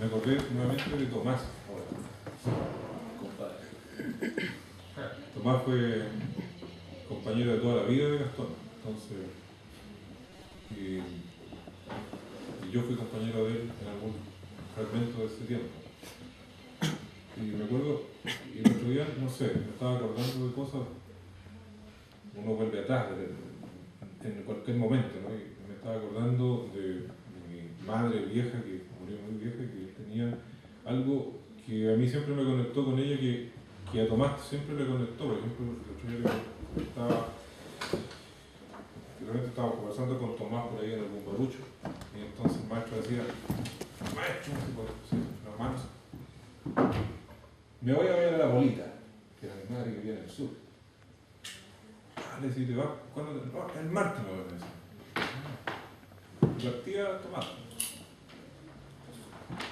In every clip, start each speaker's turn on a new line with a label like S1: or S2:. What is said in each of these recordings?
S1: me acordé nuevamente de Tomás ahora, compadre. Tomás fue compañero de toda la vida de Gastón, entonces, y yo fui compañero de él en algún fragmento de ese tiempo. Y me acuerdo, y el otro día, no sé, me estaba acordando de cosas, uno vuelve atrás en cualquier momento, ¿no? Y me estaba acordando de mi madre vieja, que murió muy vieja, que tenía algo que a mí siempre me conectó con ella, que a Tomás siempre le conectó. Por ejemplo, el otro día realmente estaba conversando con Tomás por ahí en algún barucho, y entonces el maestro decía, maestro, las manos, me voy a ver a la bolita, que era mi madre que vivía en el sur. Le decía, ¿te vas? ¿Cuándo? No, el martes me voy a decir. Y partía Tomás.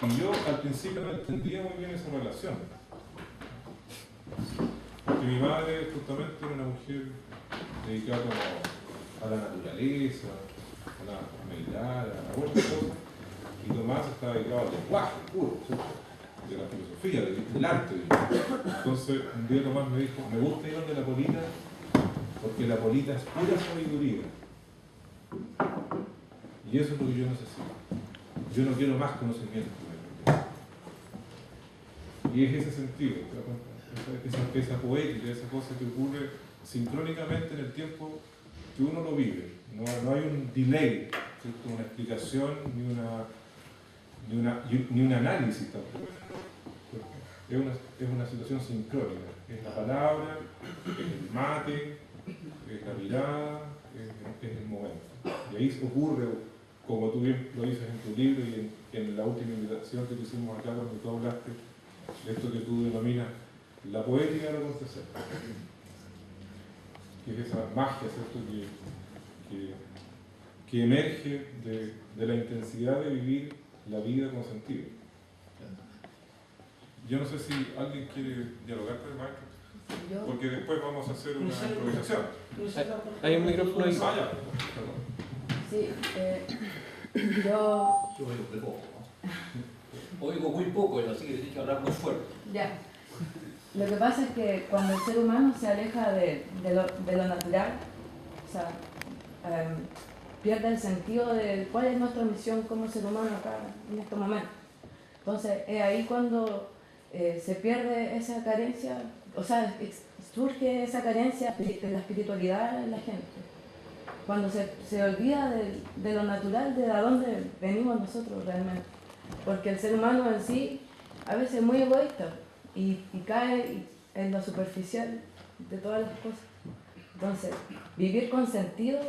S1: Y yo al principio no entendía muy bien esa relación. Porque mi madre justamente era una mujer dedicada como a la naturaleza, a la humanidad, a la buena cosa. Y Tomás estaba dedicado al lenguaje puro, ¿cierto? De la filosofía, del arte. Entonces un día Tomás me dijo, me gusta ir donde la Polita, porque la Polita es pura sabiduría. Y eso es lo que yo necesito. Yo no quiero más conocimiento. Y es ese sentido, esa poética, esa cosa que ocurre sincrónicamente en el tiempo que uno lo vive. No hay un delay, ¿cierto? Una explicación ni un análisis tampoco. Es una situación sincrónica. Es la palabra, es el mate, es la mirada, es el momento. Y ahí ocurre, como tú bien lo dices en tu libro y en la última invitación que te hicimos acá cuando tú hablaste de esto que tú denominas la poética del acontecer, que es esa magia, ¿cierto? que emerge de la intensidad de vivir la vida con sentido. Yo no sé si alguien quiere dialogar con el maestro, porque después vamos a hacer una improvisación.
S2: Hay un micrófono ahí.
S1: Vaya.
S3: Sí, yo
S4: oigo de poco, ¿no? Oigo muy poco, así que tienes que hablar muy fuerte.
S3: ya. Lo que pasa es que cuando el ser humano se aleja de lo natural, o sea, pierde el sentido de cuál es nuestra misión como ser humano acá en este momento. Entonces, es ahí cuando se pierde esa carencia, o sea, surge esa carencia de la espiritualidad en la gente. Cuando se olvida de lo natural, de dónde venimos nosotros realmente. Porque el ser humano en sí a veces es muy egoísta y cae en lo superficial de todas las cosas. Entonces, vivir con sentido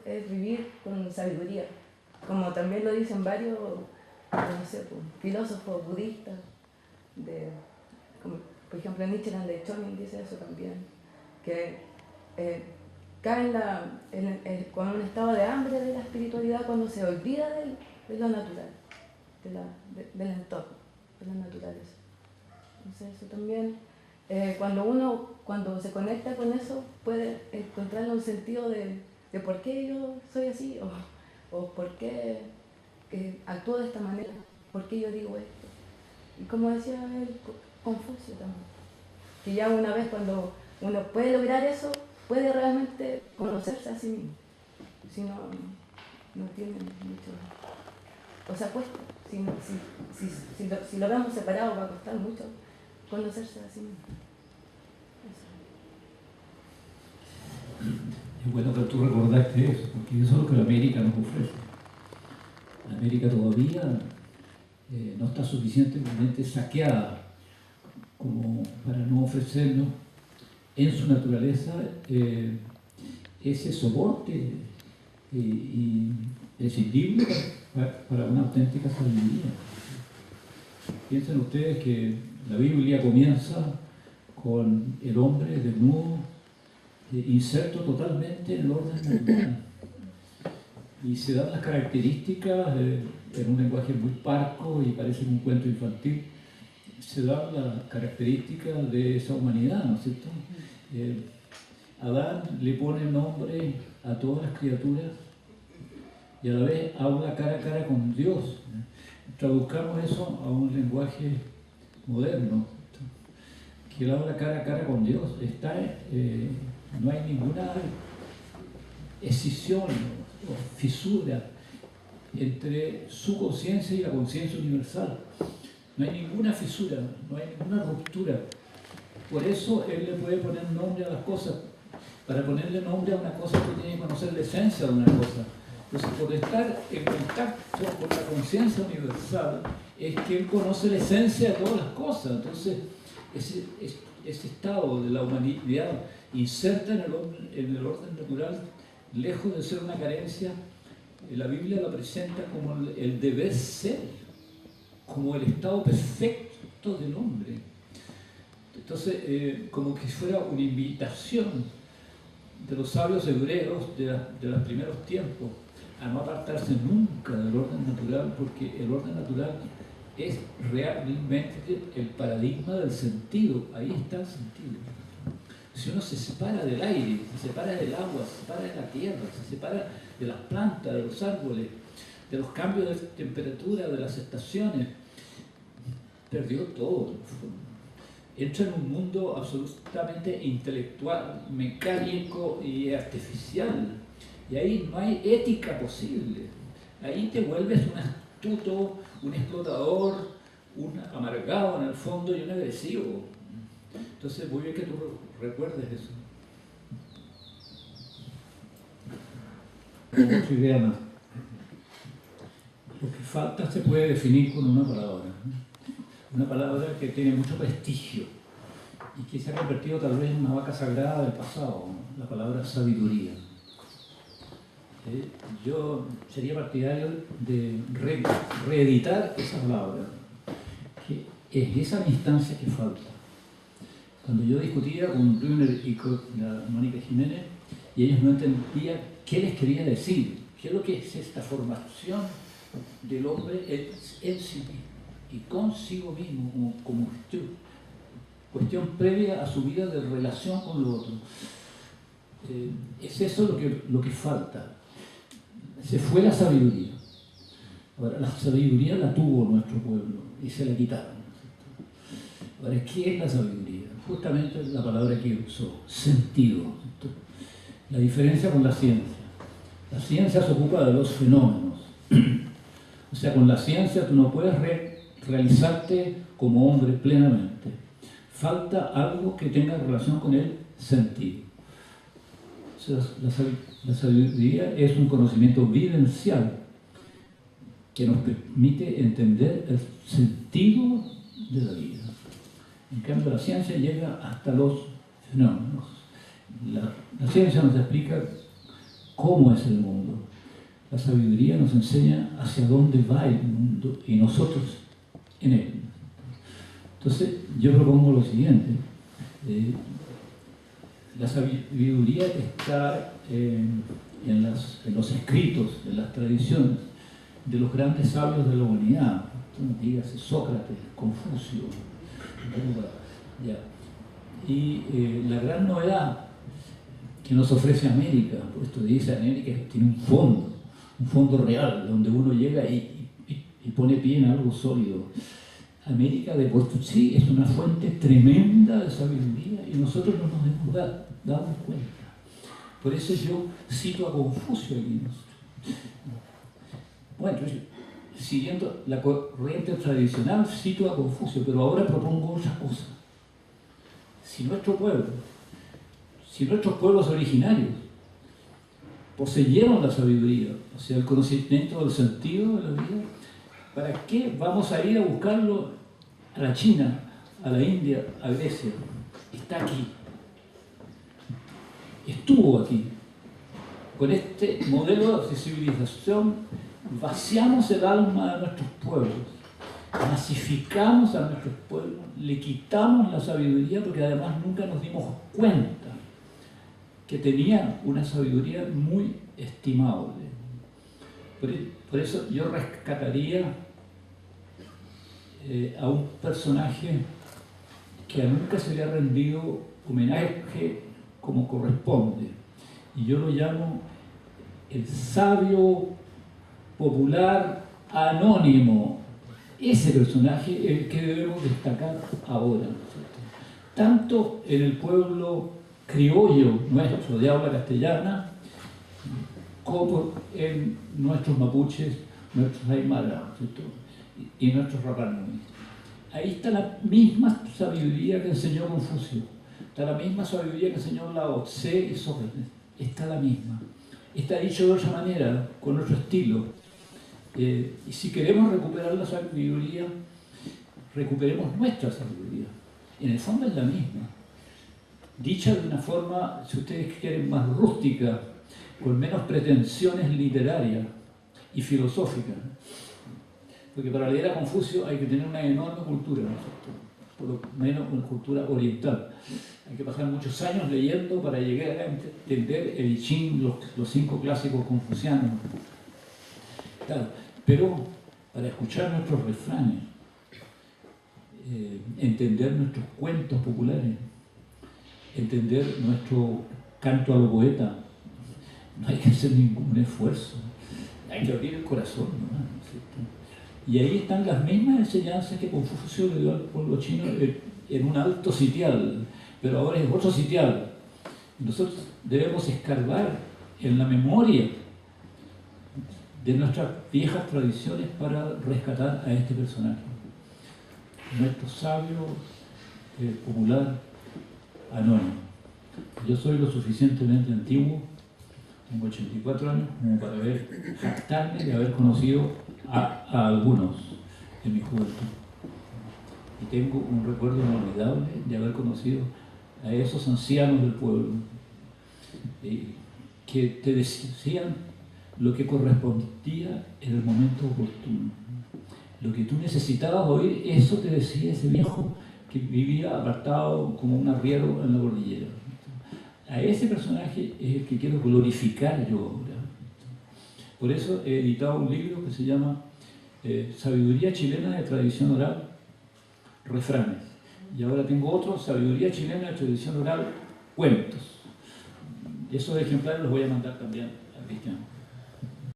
S3: es vivir con sabiduría. Como también lo dicen varios, no sé, filósofos budistas, como por ejemplo Nichiren Daishonin dice eso también, que cae con un estado de hambre de la espiritualidad cuando se olvida de lo natural, del entorno, de la naturaleza. Entonces eso también, cuando se conecta con eso, puede encontrar un sentido de por qué yo soy así, o por qué actúo de esta manera, por qué yo digo esto. Y como decía Confucio también, que ya una vez cuando uno puede lograr eso, puede realmente conocerse a sí mismo. Si no tiene mucho... O sea, cuesta. Si lo vemos separado va a costar mucho conocerse a sí mismo.
S5: Es bueno que tú recordaste eso, porque eso es lo que la América nos ofrece. La América todavía no está suficientemente saqueada como para no ofrecernos en su naturaleza ese soporte imprescindible para una auténtica sabiduría. Piensen ustedes que la Biblia comienza con el hombre desnudo, inserto totalmente en el orden natural. Y se dan las características, en un lenguaje muy parco y parece un cuento infantil, se dan las características de esa humanidad, ¿no es cierto? Adán le pone nombre a todas las criaturas y a la vez habla cara a cara con Dios. traduzcamos eso a un lenguaje moderno, que él habla cara a cara con Dios. No hay ninguna escisión o fisura entre su conciencia y la conciencia universal. No hay ninguna fisura, no hay ninguna ruptura. Por eso él le puede poner nombre a las cosas. Para ponerle nombre a una cosa, tú tienes que conocer la esencia de una cosa. Entonces, por estar en contacto con la conciencia universal, es que él conoce la esencia de todas las cosas. Entonces, ese estado de la humanidad inserta en el orden natural, lejos de ser una carencia, la Biblia la presenta como el deber ser, como el estado perfecto del hombre. Entonces, como que fuera una invitación de los sabios hebreos de los primeros tiempos a no apartarse nunca del orden natural, porque el orden natural es realmente el paradigma del sentido. Ahí está el sentido. Si uno se separa del aire, se separa del agua, se separa de la tierra, se separa de las plantas, de los árboles, de los cambios de temperatura, de las estaciones, perdió todo. Entra en un mundo absolutamente intelectual, mecánico y artificial. Y ahí no hay ética posible. Ahí te vuelves un astuto, un explotador, un amargado en el fondo y un agresivo. Entonces, muy bien que tú recuerdes eso. Otra idea más. Lo que falta se puede definir con una palabra. Una palabra que tiene mucho prestigio y que se ha convertido tal vez en una vaca sagrada del pasado, la palabra sabiduría. Yo sería partidario de reeditar esa palabra, que es esa instancia que falta. Cuando yo discutía con Brunner y con la Mónica Jiménez, y ellos no entendían qué les quería decir, qué es lo que es esta formación del hombre en sí mismo y consigo mismo como cuestión previa a su vida de relación con lo otro. Es eso lo que falta. Se fue la sabiduría. Ahora, la sabiduría la tuvo nuestro pueblo y se la quitaron. Ahora, ¿qué es la sabiduría? Justamente la palabra que usó, sentido. La diferencia con la ciencia. La ciencia se ocupa de los fenómenos. O sea, con la ciencia tú no puedes realizarte como hombre plenamente. Falta algo que tenga relación con el sentido. O sea, la sabiduría es un conocimiento vivencial que nos permite entender el sentido de la vida. En cambio, la ciencia llega hasta los fenómenos. La ciencia nos explica cómo es el mundo. La sabiduría nos enseña hacia dónde va el mundo y nosotros en él. Entonces, yo propongo lo siguiente. La sabiduría está en los escritos, en las tradiciones de los grandes sabios de la humanidad. Dígase Sócrates, Confucio, Buda. Ya. Y la gran novedad que nos ofrece América, por esto dice América que tiene un fondo real, donde uno llega y pone pie en algo sólido. América de por sí es una fuente tremenda de sabiduría y nosotros no nos hemos dado cuenta. Por eso yo cito a Confucio aquí. Bueno, siguiendo la corriente tradicional, cito a Confucio, pero ahora propongo otra cosa. Si nuestros pueblos originarios poseyeron la sabiduría, o sea, el conocimiento del sentido de la vida, ¿para qué vamos a ir a buscarlo a la China, a la India, a Grecia? Está aquí. Estuvo aquí. Con este modelo de civilización vaciamos el alma de nuestros pueblos, masificamos a nuestros pueblos, le quitamos la sabiduría porque además nunca nos dimos cuenta que tenían una sabiduría muy estimable. Por eso yo rescataría a un personaje que nunca se le ha rendido homenaje como corresponde. Y yo lo llamo el sabio popular anónimo ese personaje es el que debemos destacar ahora, ¿no es cierto? Tanto en el pueblo criollo nuestro de habla castellana, como en nuestros mapuches, nuestros aymaras, ¿no es cierto? Y nuestros rapanui. Ahí está la misma sabiduría que enseñó Confucio, está la misma sabiduría que enseñó Lao Tse y Sócrates, está la misma. Está dicho de otra manera, con otro estilo. Y si queremos recuperar la sabiduría, recuperemos nuestra sabiduría. En el fondo es la misma. Dicha de una forma, si ustedes quieren, más rústica, con menos pretensiones literarias y filosóficas. Porque para leer a Confucio hay que tener una enorme cultura, ¿no es cierto? Por lo menos una cultura oriental. Hay que pasar muchos años leyendo para llegar a entender el I Ching, los 5 clásicos confucianos. Claro, pero para escuchar nuestros refranes, entender nuestros cuentos populares, entender nuestro canto a lo poeta, no hay que hacer ningún esfuerzo, hay que abrir el corazón, ¿no? Y ahí están las mismas enseñanzas que Confucio le dio al pueblo chino en un alto sitial, pero ahora es otro sitial. Nosotros debemos escarbar en la memoria de nuestras viejas tradiciones para rescatar a este personaje. Nuestro sabio popular anónimo. Yo soy lo suficientemente antiguo, tengo 84 años, como para jactarme de haber conocido a algunos en mi juventud. Y tengo un recuerdo inolvidable de haber conocido a esos ancianos del pueblo que te decían lo que correspondía en el momento oportuno. Lo que tú necesitabas oír, eso te decía ese viejo que vivía apartado como un arriero en la cordillera. A ese personaje es el que quiero glorificar yo ahora. Por eso he editado un libro que se llama Sabiduría Chilena de Tradición Oral, Refranes. Y ahora tengo otro, Sabiduría Chilena de Tradición Oral, Cuentos. Esos ejemplares los voy a mandar también a Cristiano.